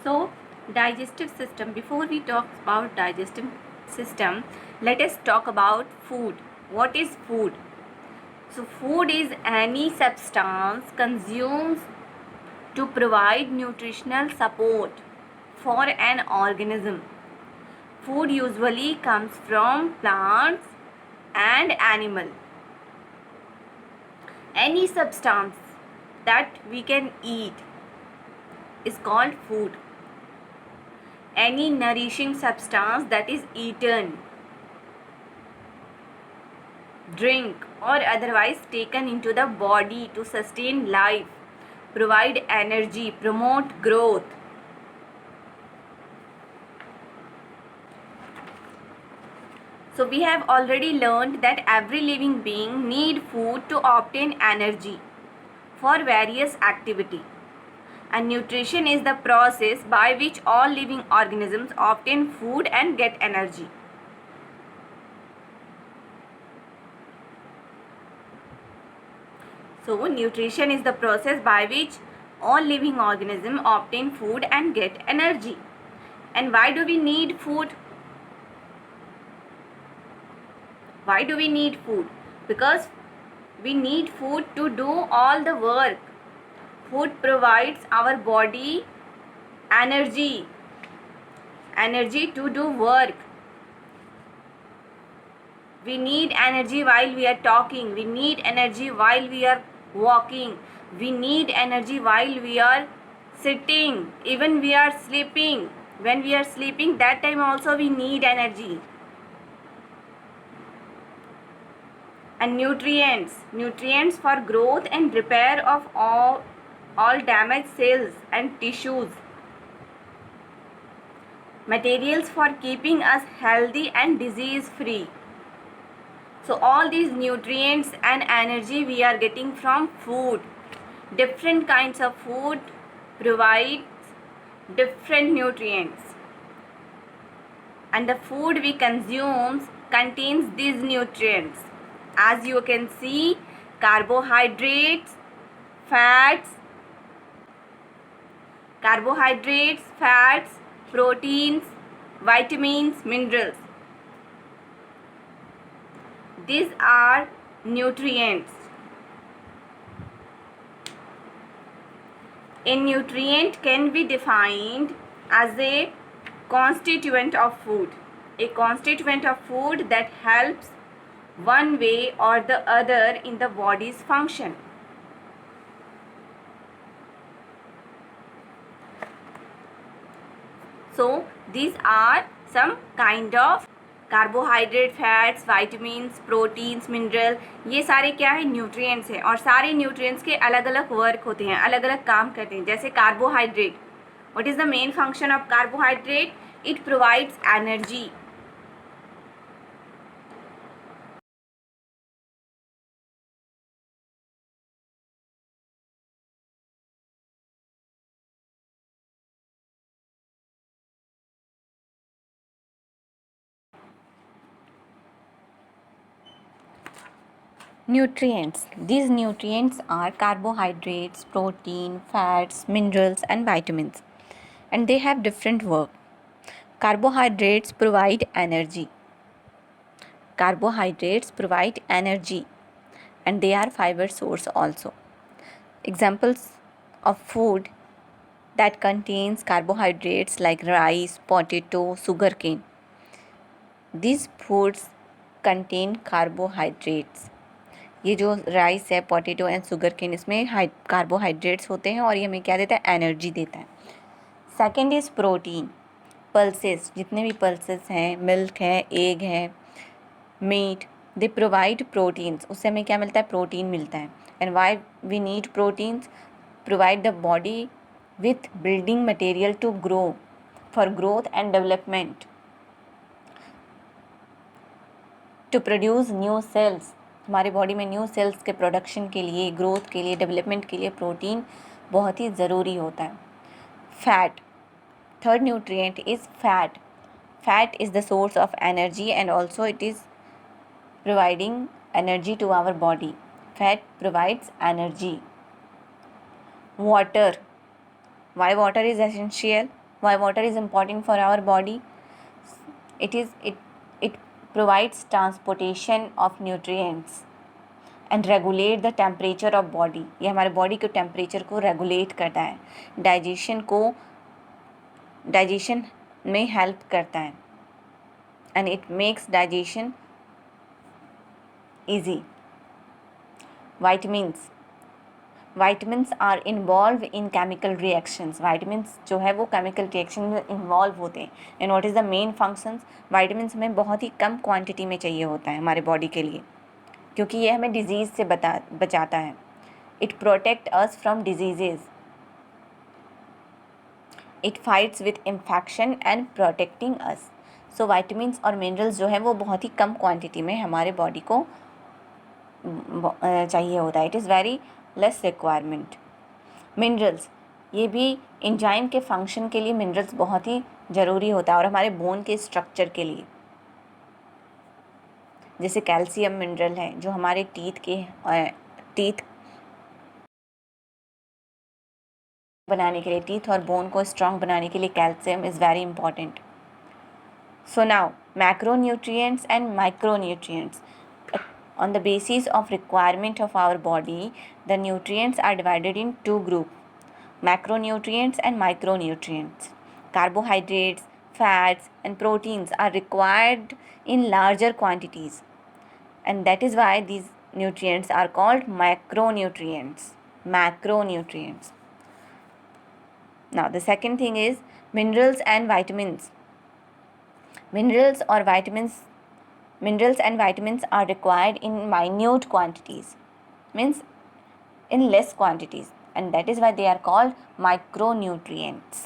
So, digestive system. Before we talk about digestive system, let us talk about food. What is food? So, food is any substance consumed to provide nutritional support for an organism. Food usually comes from plants and animal. Any substance that we can eat is called food. Any nourishing substance that is eaten, drink, or otherwise taken into the body to sustain life, provide energy, promote growth. So we have already learned that every living being need food to obtain energy for various activity. And nutrition is the process by which all living organisms obtain food and get energy. So nutrition is the process by which all living organisms obtain food and get energy. And why do we need food? Why do we need food? Because we need food to do all the work. Food provides our body energy to do work. We need energy while we are talking. We need energy while we are walking. We need energy while we are sitting. Even we are sleeping. When we are sleeping, that time also we need energy. And nutrients for growth and repair of all damaged cells and tissues. Materials for keeping us healthy and disease free. So all these nutrients and energy we are getting from food. Different kinds of food provide different nutrients. And the food we consume contains these nutrients. As you can see, carbohydrates, fats, proteins, vitamins, minerals. These are nutrients. A nutrient can be defined as a constituent of food. A constituent of food that helps one way or the other in the body's function. So these are some kind of carbohydrate, fats, vitamins, proteins, mineral, ये सारे क्या है? Nutrients हैं. और सारे nutrients के अलग अलग वर्क होते हैं, अलग अलग काम करते हैं. जैसे carbohydrate, what is the main function of carbohydrate? It provides energy. Nutrients. These nutrients are carbohydrates, protein, fats, minerals and vitamins. And they have different work. Carbohydrates provide energy. And they are fiber source also. Examples of food that contains carbohydrates like rice, potato, sugarcane. These foods contain carbohydrates. ये जो rice है, potato and sugar cane, इसमें carbohydrates होते हैं और ये हमें क्या देता है? एनर्जी देता है. Second is protein. पल्सेस, जितने भी पल्सेस हैं, मिल्क है, एग है, मीट, दे प्रोवाइड प्रोटीन्स. उससे हमें क्या मिलता है? प्रोटीन मिलता है. And why we need proteins? Provide the body with building material to grow, for growth and development, to produce new cells. हमारे बॉडी में न्यू सेल्स के प्रोडक्शन के लिए, ग्रोथ के लिए, डेवलपमेंट के लिए प्रोटीन बहुत ही ज़रूरी होता है. Fat. Third nutrient is fat. Fat is the source of energy and also it is providing energy to our body. Fat provides energy. Water. Why water is essential? Why water is important for our body? It provides transportation of nutrients and regulate the temperature of body. ये हमारे body के temperature को regulate करता है, digestion में help करता है, and it makes digestion easy. Vitamins are involve in chemical reactions. Vitamins जो है वो केमिकल रिएक्शन में इन्वॉल्व होते हैं. And what is the main functions? Vitamins हमें बहुत ही कम क्वांटिटी में चाहिए होता है हमारे बॉडी के लिए, क्योंकि ये हमें डिजीज़ से बचाता है. It protect us from diseases. It fights with infection and protecting us. So vitamins और मिनरल्स जो है वो बहुत ही कम क्वांटिटी में हमारे बॉडी को चाहिए होता है. It is very less requirement. Minerals, ये भी एंजाइम के फंक्शन के लिए मिनरल्स बहुत ही ज़रूरी होता है, और हमारे बोन के स्ट्रक्चर के लिए. जैसे कैल्शियम मिनरल है जो हमारे टीथ बनाने के लिए, टीथ और बोन को स्ट्रॉन्ग बनाने के लिए calcium is very important. So now macronutrients and micronutrients. On the basis of requirement of our body, the nutrients are divided in two groups: macronutrients and micronutrients. Carbohydrates, fats, and proteins are required in larger quantities, and that is why these nutrients are called macronutrients. Now the second thing is minerals and vitamins. Minerals and vitamins are required in minute quantities, means in less quantities, and that is why they are called micronutrients.